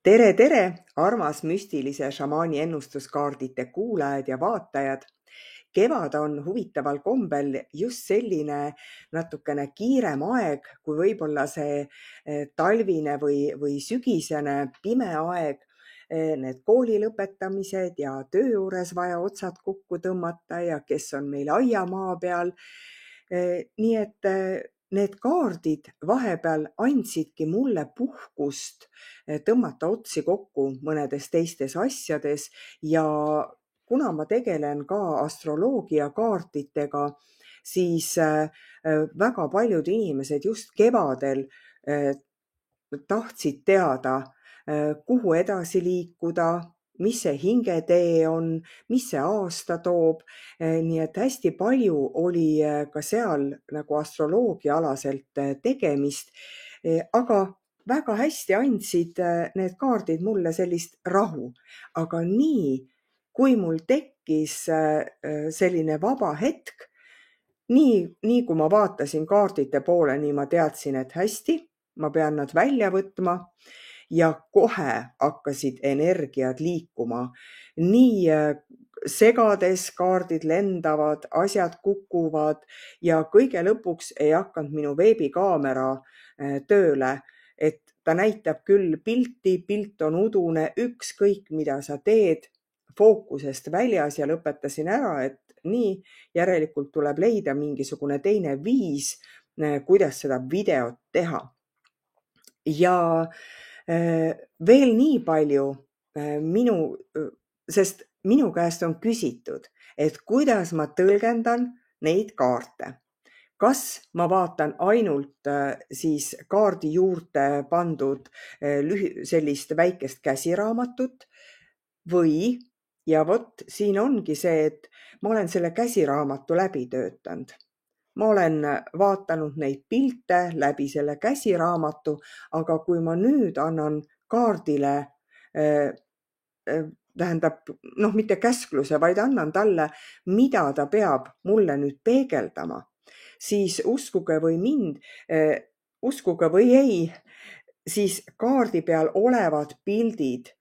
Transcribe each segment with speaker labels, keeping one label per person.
Speaker 1: Tere, tere, armas müstilise šamaani ennustuskaardite kuulajad ja vaatajad. Kevad on huvitaval kombel just selline natukene kiirem aeg, kui võib-olla see talvine või sügisene pime aeg. Need kooli lõpetamised ja töö juures vaja otsad kokku tõmmata ja kes on meil aiamaa peal. Nii et need kaardid vahepeal andsidki mulle puhkust tõmmata otsi kokku mõnedes teistes asjades ja kuna ma tegelen ka astroloogia kaartidega, siis väga paljud inimesed just kevadel tahtsid teada, kuhu edasi liikuda, mis see hingetee on, mis see aasta toob. Nii et hästi palju oli ka seal nagu astroloogiaalaselt tegemist, aga väga hästi andsid need kaardid mulle sellist rahu. Aga nii, kui mul tekkis selline vaba hetk, nii kui ma vaatasin kaardite poole, nii ma teadsin, et hästi, ma pean nad välja võtma ja kohe hakkasid energiad liikuma. Nii segades kaardid lendavad, asjad kukuvad ja kõige lõpuks ei hakanud minu veebikaamera tööle, et ta näitab küll pilti, pilt on udune, ükskõik mida sa teed, fookusest väljas ja lõpetasin ära, et nii, järelikult tuleb leida mingisugune teine viis, kuidas seda videot teha. Ja veel nii palju sest minu käest on küsitud, et kuidas ma tõlgendan neid kaarte. Kas ma vaatan ainult siis kaardi juurde pandud sellist väikest käsiraamatut või, ja vot siin ongi see, et ma olen selle käsiraamatu läbi töötanud. Ma olen vaatanud neid pilte läbi selle käsiraamatu, aga kui ma nüüd annan kaardile, tähendab, mitte käskluse, vaid annan talle, mida ta peab mulle nüüd peegeldama, siis uskuge või mind, uskuge või ei, siis kaardi peal olevad pildid,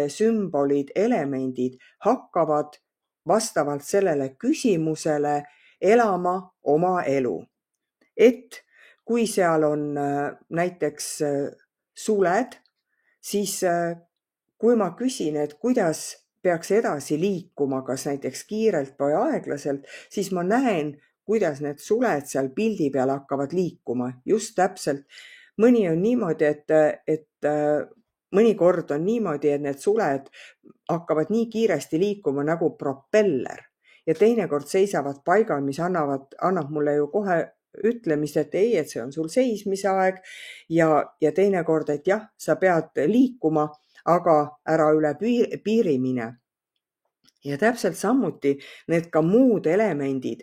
Speaker 1: sümbolid, elemendid hakkavad vastavalt sellele küsimusele elama oma elu. Et kui seal on näiteks suled, siis kui ma küsin, et kuidas peaks edasi liikuma, kas näiteks kiirelt või aeglaselt, siis ma näen, kuidas need suled seal pildi peal hakkavad liikuma. Just täpselt. Mõni on niimoodi, et mõnikord on niimoodi, et need suled hakkavad nii kiiresti liikuma nagu propeller. Ja teinekord seisavad paigal, mis annab mulle ju kohe ütlemist, et ei, et see on sul seismise aeg ja teinekord, et jah, sa pead liikuma, aga ära üle piiri mine. Ja täpselt samuti need ka muud elemendid,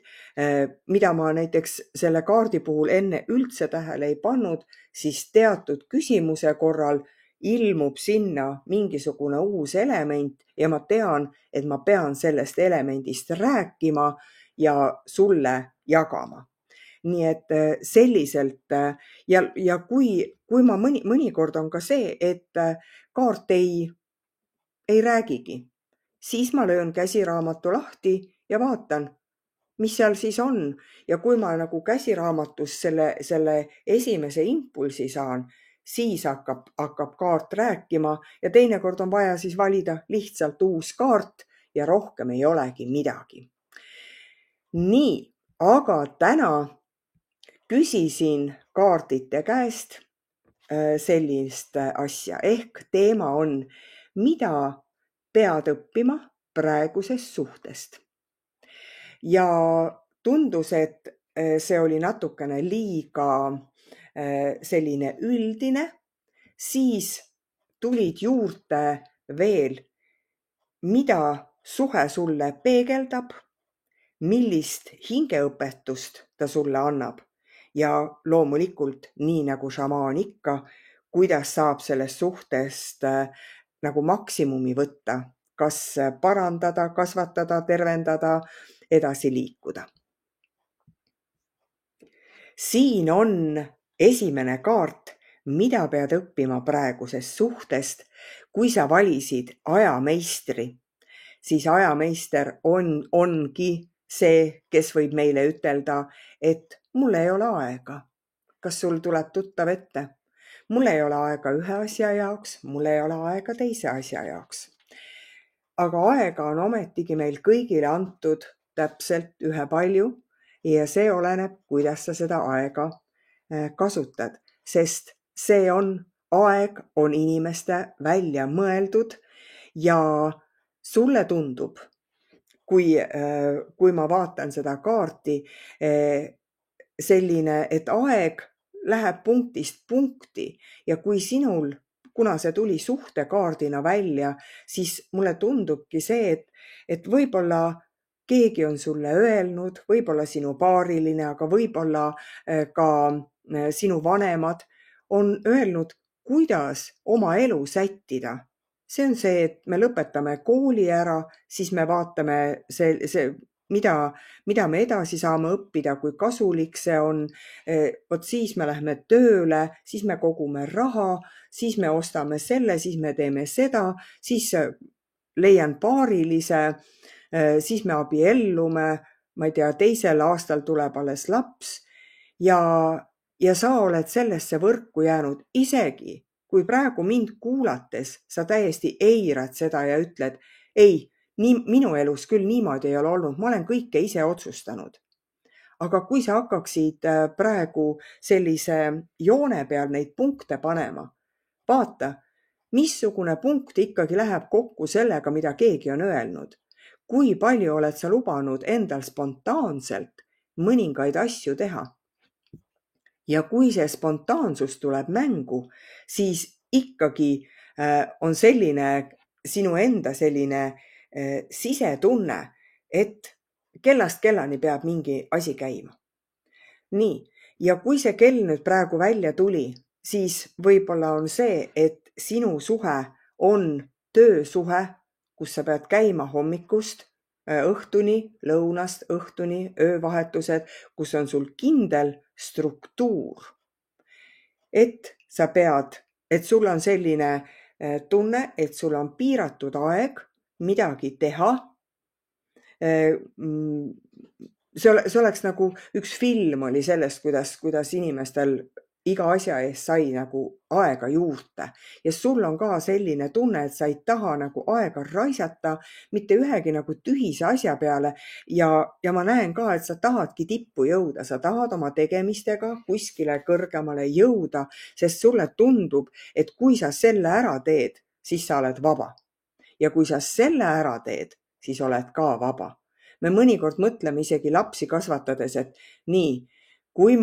Speaker 1: mida ma näiteks selle kaardi puhul enne üldse tähele ei pannud, siis teatud küsimuse korral ilmub sinna mingisugune uus element ja ma tean, et ma pean sellest elemendist rääkima ja sulle jagama. Nii et selliselt ja kui ma mõnikord on ka see, et kaart ei räägigi, siis ma löön käsiraamatu lahti ja vaatan, mis seal siis on. Ja kui ma nagu käsiraamatus selle esimese impulsi saan, siis hakkab kaart rääkima ja teinekord on vaja siis valida lihtsalt uus kaart ja rohkem ei olegi midagi. Nii, aga täna küsisin kaardite käest sellist asja, ehk teema on, mida pead õppima praegusest suhtest. Ja tundus, et see oli natukene liiga selline üldine, siis tulid juurde veel, mida suhe sulle peegeldab, millist hingeõpetust ta sulle annab ja loomulikult nii nagu šamaan ikka, kuidas saab sellest suhtest nagu maksimumi võtta, kas parandada, kasvatada, tervendada, edasi liikuda. Siin on esimene kaart, mida pead õppima praegusest suhtest. Kui sa valisid ajameistri, siis ajameister ongi see, kes võib meile ütelda, et mul ei ole aega. Kas sul tuleb tuttav ette? Mul ei ole aega ühe asja jaoks, mul ei ole aega teise asja jaoks. Aga aega on ometigi meil kõigile antud täpselt ühepalju ja see oleneb, kuidas sa seda aega kasutad, sest aeg on inimeste välja mõeldud ja sulle tundub, kui ma vaatan seda kaarti, selline, et aeg läheb punktist punkti ja kui sinul, kuna see tuli suhtekaardina välja, siis mulle tundubki see, et võib-olla keegi on sulle öelnud, võib-olla sinu paariline, aga võib-olla ka sinu vanemad on öelnud, kuidas oma elu sättida. See on see, et me lõpetame kooli ära, siis me vaatame mida me edasi saame õppida, kui kasulik see on. Vot siis me lähme tööle, siis me kogume raha, siis me ostame selle, siis me teeme seda, siis leian paarilise, siis me abiellume, ma ei tea, 2. aastal tuleb alles laps ja sa oled sellesse võrku jäänud, isegi kui praegu mind kuulates sa täiesti eirad seda ja ütled, ei, minu elus küll niimoodi ei ole olnud, ma olen kõike ise otsustanud. Aga kui sa hakkaksid praegu sellise joone peal neid punkte panema, vaata, missugune punkt ikkagi läheb kokku sellega, mida keegi on öelnud. Kui palju oled sa lubanud endal spontaanselt mõningaid asju teha? Ja kui see spontaansus tuleb mängu, siis ikkagi on selline sinu enda selline sisetunne, et kellast kellani peab mingi asi käima. Nii, ja kui see kell nüüd praegu välja tuli, siis võib-olla on see, et sinu suhe on töösuhe, kus sa pead käima hommikust õhtuni, lõunast õhtuni, öövahetused, kus on sul kindel struktuur. Et sul on selline tunne, et sul on piiratud aeg midagi teha. See oleks nagu üks film oli sellest, kuidas inimestel iga asja eest sai nagu aega juurde. Ja sul on ka selline tunne, et sa ei taha nagu aega raisata mitte ühegi nagu tühise asja peale. Ja ma näen ka, et sa tahadki tippu jõuda, sa tahad oma tegemistega kuskile kõrgemale jõuda, sest sulle tundub, et kui sa selle ära teed, siis sa oled vaba. Ja kui sa selle ära teed, siis oled ka vaba. Me mõnikord mõtleme isegi lapsi kasvatades, et nii, kui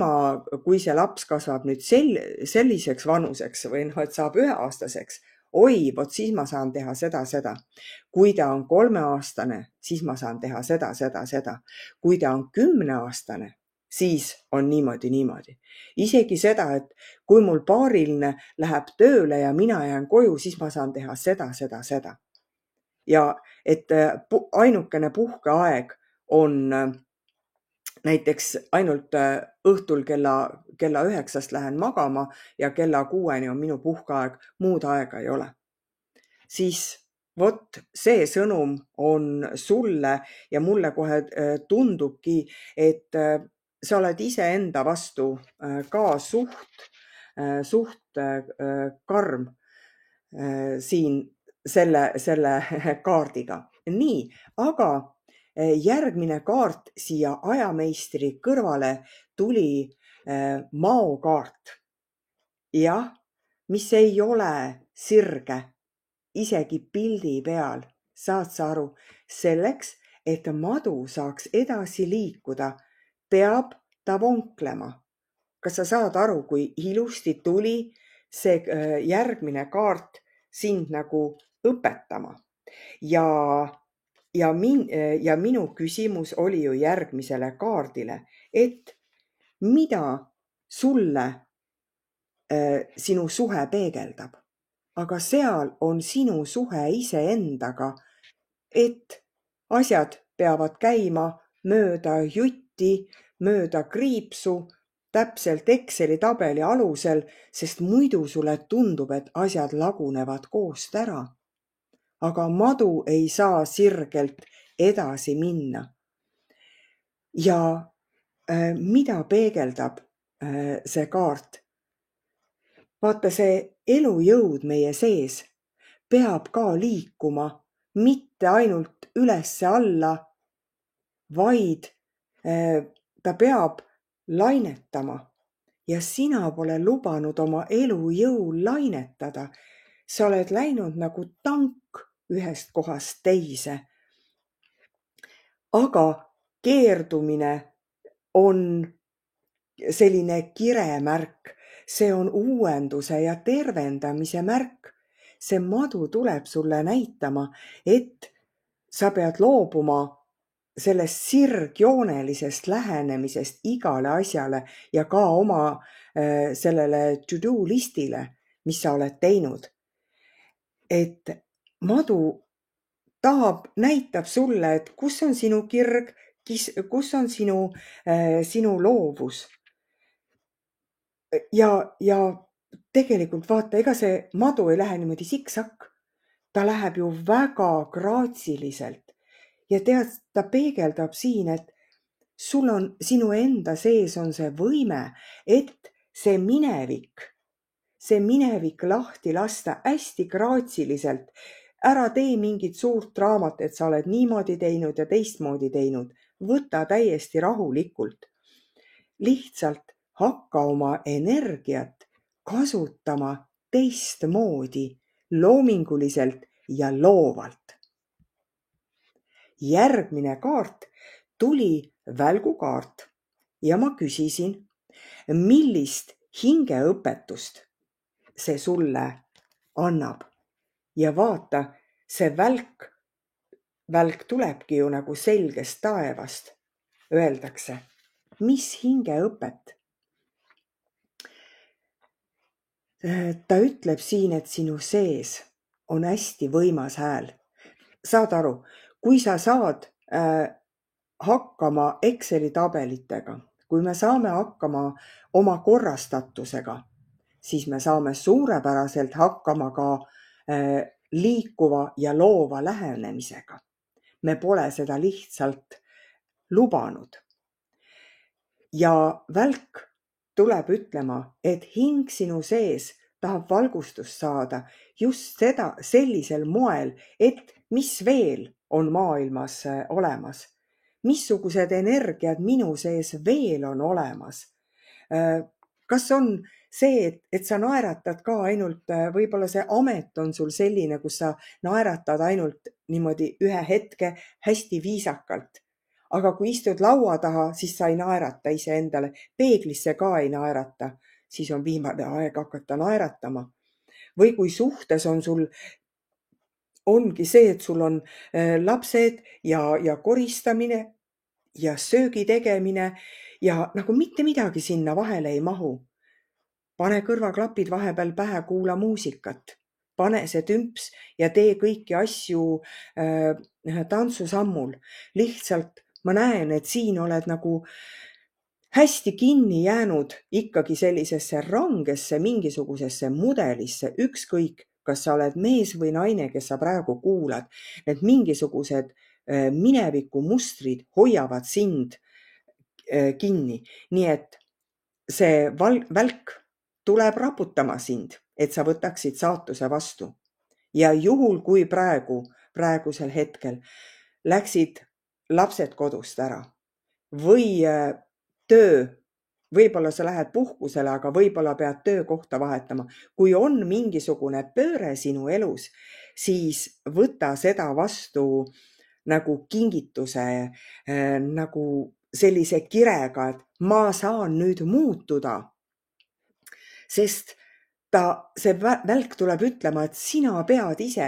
Speaker 1: see laps kasvab nüüd selliseks vanuseks või et saab 1-aastaseks, vot siis ma saan teha seda. Kui ta on 3-aastane, siis ma saan teha seda. Kui ta on 10-aastane, siis on niimoodi. Isegi seda, et kui mul paariline läheb tööle ja mina jään koju, siis ma saan teha seda. Ja et ainukene puhkeaeg on näiteks ainult õhtul kella 9 lähen magama ja kella 6 on minu puhkeaeg, muud aega ei ole. Siis vot see sõnum on sulle ja mulle kohe tundubki, et sa oled iseenda vastu ka suht karm siin selle kaardiga. Nii, aga järgmine kaart siia ajameistri kõrvale tuli maokaart. Jah, mis ei ole sirge, isegi pildi peal, saad sa aru, selleks, et madu saaks edasi liikuda, peab ta vonklema. Kas sa saad aru, kui ilusti tuli see järgmine kaart sind nagu õpetama? Ja minu küsimus oli ju järgmisele kaardile, et mida sulle sinu suhe peegeldab? Aga seal on sinu suhe iseendaga, et asjad peavad käima mööda jutti, mööda kriipsu, täpselt Exceli tabeli alusel, sest muidu sulle tundub, et asjad lagunevad koost ära. Aga madu ei saa sirgelt edasi minna. Ja mida peegeldab see kaart? Vaata, see elujõud meie sees peab ka liikuma, mitte ainult ülesse alla, vaid ta peab lainetama. Ja sina pole lubanud oma elujõul lainetada. Sa oled läinud nagu tank ühest kohast teise. Aga keerdumine on selline kiremärk. See on uuenduse ja tervendamise märk. See madu tuleb sulle näitama, et sa pead loobuma sellest sirgjoonelisest lähenemisest igale asjale ja ka oma sellele to-do listile, mis sa oled teinud. Et madu näitab sulle, et kus on sinu kirg, kus on sinu loovus. Ja tegelikult vaata, ega see madu ei lähe niimoodi siksak. Ta läheb ju väga graatsiliselt. Ja tead, ta peegeldab siin, et sinu enda sees on see võime, et see minevik lahti lasta hästi graatsiliselt. Ära tee mingit suurt draamat, et sa oled niimoodi teinud ja teistmoodi teinud. Võta täiesti rahulikult. Lihtsalt hakka oma energiat kasutama teistmoodi, loominguliselt ja loovalt. Järgmine kaart tuli välgukaart ja ma küsisin, millist hingeõpetust see sulle annab. Ja vaata, see välk tulebki ju nagu selgest taevast. Öeldakse, mis hingeõpet? Ta ütleb siin, et sinu sees on hästi võimas hääl. Saad aru, kui sa saad hakkama Exceli tabelitega, kui me saame hakkama oma korrastatusega, siis me saame suurepäraselt hakkama ka liikuva ja loova lähenemisega. Me pole seda lihtsalt lubanud. Ja välk tuleb ütlema, et hing sinu sees tahab valgustust saada just sellisel moel, et mis veel on maailmas olemas. Missugused energiad minu sees veel on olemas? Kas on see, et sa naeratad ka ainult, võib-olla see amet on sul selline, kus sa naeratad ainult niimoodi ühe hetke hästi viisakalt. Aga kui istud laua taha, siis sa ei naerata iseendale, peeglisse ka ei naerata, siis on viimane aeg hakata naeratama. Või kui suhtes on sul, ongi see, et sul on lapsed ja koristamine ja söögi tegemine ja nagu mitte midagi sinna vahele ei mahu. Pane kõrvaklapid vahepeal pähe, kuula muusikat. Pane see tümps ja tee kõiki asju tantsusammul. Lihtsalt ma näen, et siin oled nagu hästi kinni jäänud ikkagi sellisesse rangesse mingisugusesse mudelisse, ükskõik, kas sa oled mees või naine, kes sa praegu kuulad. Need mingisugused mineviku mustrid hoiavad sind kinni. Nii et see välk tuleb raputama sind, et sa võtaksid saatuse vastu. Ja juhul, kui praegusel hetkel läksid lapsed kodust ära või töö, võib-olla sa lähed puhkusele, aga võib-olla pead töökohta vahetama. Kui on mingisugune pööre sinu elus, siis võta seda vastu nagu kingituse, nagu sellise kirega, et ma saan nüüd muutuda. Sest see välk tuleb ütlema, et sina pead ise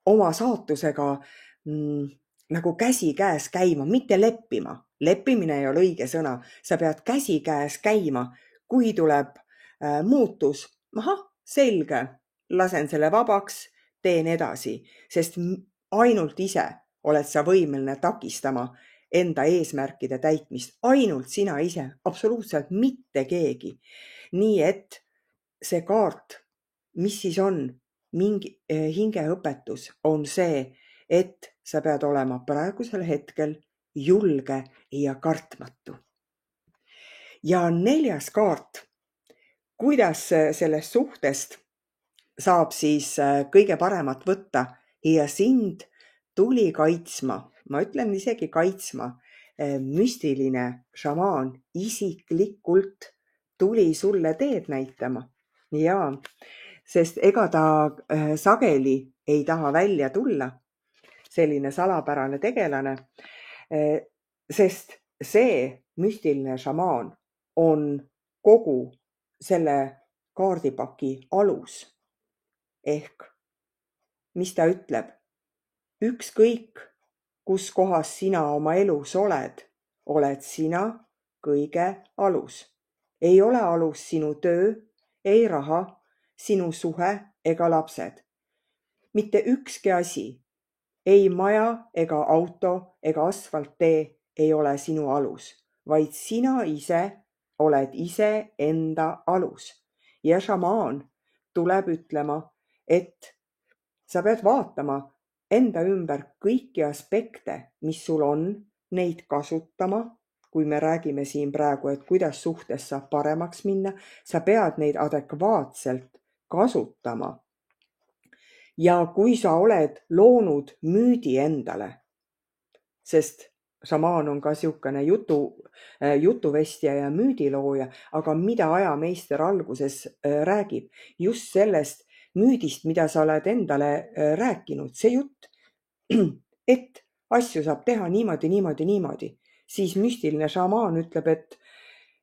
Speaker 1: oma saatusega nagu käsi käes käima, mitte leppima. Leppimine ei ole õige sõna. Sa pead käsi käes käima, kui tuleb muutus. Selge, lasen selle vabaks, teen edasi, sest ainult ise oled sa võimeline takistama, enda eesmärkide täitmist, ainult sina ise, absoluutselt mitte keegi. Nii et see kaart, mis siis on mingi hingeõpetus, on see, et sa pead olema praegusel hetkel julge ja kartmatu. Ja 4. kaart, kuidas sellest suhtest saab siis kõige paremat võtta ja sind tuli kaitsma, ma ütlen isegi kaitsma, müstiline šamaan isiklikult tuli sulle teed näitama. Jaa, sest ega ta sageli ei taha välja tulla, selline salapärane tegelane, sest see müstiline šamaan on kogu selle kaardipaki alus. Ehk, mis ta ütleb? Ükskõik, kus kohas sina oma elus oled sina kõige alus. Ei ole alus sinu töö, ei raha, sinu suhe ega lapsed. Mitte ükski asi, ei maja ega auto ega asfalttee ei ole sinu alus, vaid sina ise oled ise enda alus. Ja šamaan tuleb ütlema, et sa pead vaatama enda ümber kõiki aspekte, mis sul on, neid kasutama. Kui me räägime siin praegu, et kuidas suhtes saab paremaks minna, sa pead neid adekvaatselt kasutama. Ja kui sa oled loonud müüdi endale, sest šamaan on ka siukene jutuvestja ja müüdilooja, aga mida ajameister alguses räägib? Just sellest müüdist, mida sa oled endale rääkinud, see jutt, et asju saab teha niimoodi, siis müstiline šamaan ütleb,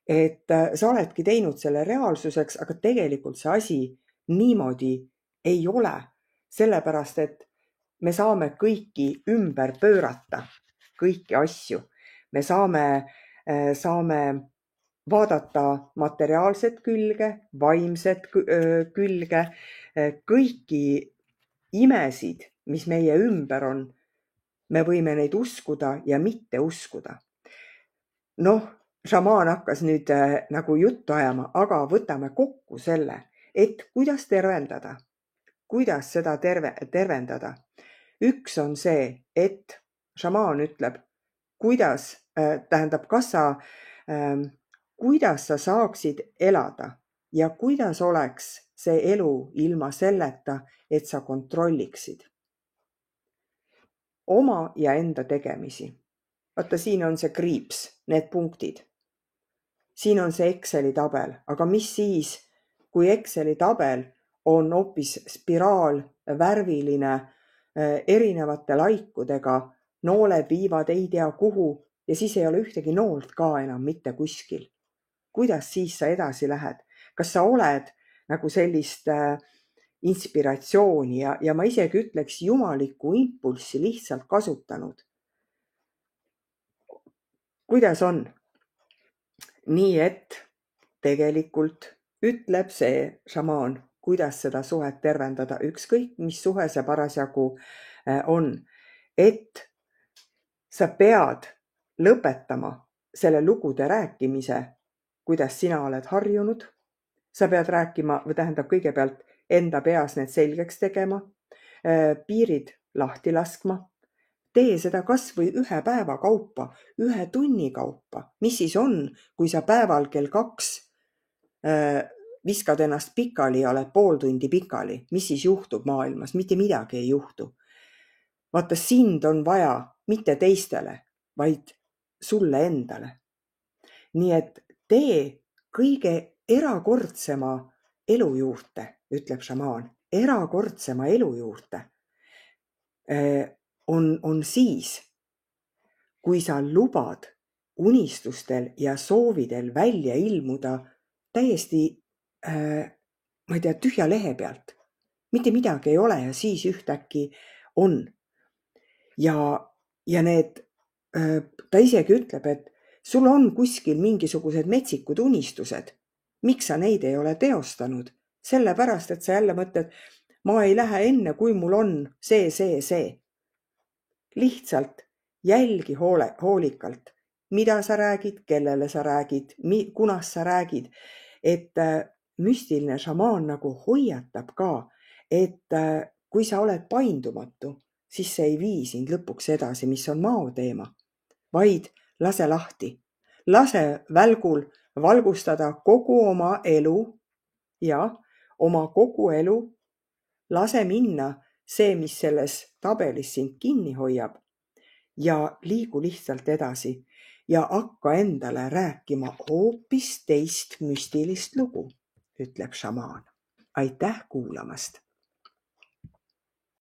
Speaker 1: et sa oledki teinud selle reaalsuseks, aga tegelikult see asi niimoodi ei ole, sellepärast et me saame kõiki ümber pöörata, kõiki asju. Me saame vaadata materiaalset külge, vaimset külge, kõiki imesid, mis meie ümber on. Me võime neid uskuda ja mitte uskuda. Šamaan hakkas nüüd nagu juttu ajama, aga võtame kokku selle, et kuidas tervendada. Kuidas seda tervendada? Üks on see, et šamaan ütleb, kuidas sa saaksid elada ja kuidas oleks see elu ilma selleta, et sa kontrolliksid oma ja enda tegemisi. Vaata, siin on see kriips, need punktid. Siin on see Exceli tabel, aga mis siis, kui Exceli tabel on hoopis spiraal, värviline, erinevate laikudega, nooled viivad ei tea kuhu ja siis ei ole ühtegi noolt ka enam mitte kuskil. Kuidas siis sa edasi lähed? Kas sa oled nagu sellist inspiratsiooni ja ma isegi ütleks jumalikku impulssi lihtsalt kasutanud? Kuidas on? Nii et tegelikult ütleb see šamaan, kuidas seda suhet tervendada, ükskõik mis suhe see parasjagu on, et sa pead lõpetama selle lugude rääkimise, kuidas sina oled harjunud. Sa pead rääkima, kõigepealt enda peas need selgeks tegema, piirid lahti laskma. Tee seda kas või 1 päeva kaupa, 1 tunni kaupa. Mis siis on, kui sa päeval kell 2 viskad ennast pikali ja oled pool tundi pikali? Mis siis juhtub maailmas? Mitte midagi ei juhtu. Vaata, sind on vaja mitte teistele, vaid sulle endale. Nii et tee kõige erakordsema elu juurde, ütleb šamaan. Erakordsema elu juurde on siis, kui sa lubad unistustel ja soovidel välja ilmuda täiesti, ma ei tea, tühja lehe pealt. Mitte midagi ei ole ja siis ühtäkki on. Ja need, ta isegi ütleb, et sul on kuskil mingisugused metsikud unistused. Miks sa neid ei ole teostanud? Sellepärast, et sa jälle mõtled, ma ei lähe enne, kui mul on see. Lihtsalt Jälgi hoolikalt, mida sa räägid, kellele sa räägid, kunas sa räägid. Et müstiline šamaan nagu hoiatab ka, et kui sa oled paindumatu, siis see ei vii sind lõpuks edasi, mis on mao teema, vaid lase lahti. Lase välgul valgustada kogu oma elu ja oma kogu elu. Lase minna see, mis selles tabelis sind kinni hoiab ja liigu lihtsalt edasi ja hakka endale rääkima hoopis teist müstilist lugu, ütleb šamaan. Aitäh kuulamast!